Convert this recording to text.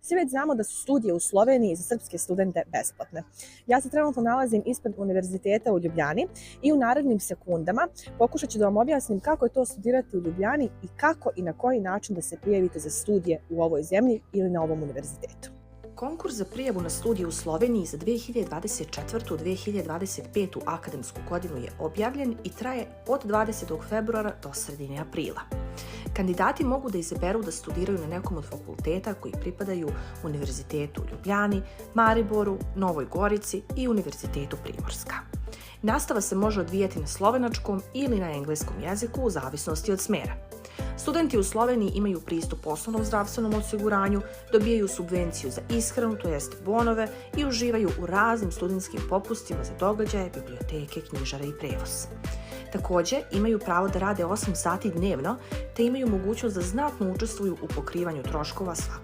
Svi već znamo da su studije u Sloveniji za srpske studente besplatne. Ja se trenutno nalazim ispred Univerziteta u Ljubljani i u narednim sekundama pokušat ću da vam objasnim kako je to studirati u Ljubljani i kako i na koji način da se prijavite za studije u ovoj zemlji ili na ovom univerzitetu. Konkurs za prijavu na studije u Sloveniji za 2024-2025. akademsku godinu je objavljen i traje od 20. februara do sredine aprila. Kandidati mogu da izaberu da studiraju na nekom od fakulteta koji pripadaju Univerzitetu u Ljubljani, Mariboru, Novoj Gorici i Univerzitetu Primorska. Nastava se može odvijati na slovenačkom ili na engleskom jeziku u zavisnosti od smera. Studenti u Sloveniji imaju pristup osnovnom zdravstvenom osiguranju, dobijaju subvenciju za ishranu, to jest bonove, i uživaju u raznim studentskim popustima za događaje, biblioteke, knjižare i prevoz. Također, imaju pravo da rade 8 sati dnevno, te imaju mogućnost da znatno učestvuju u pokrivanju troškova svakodnevnog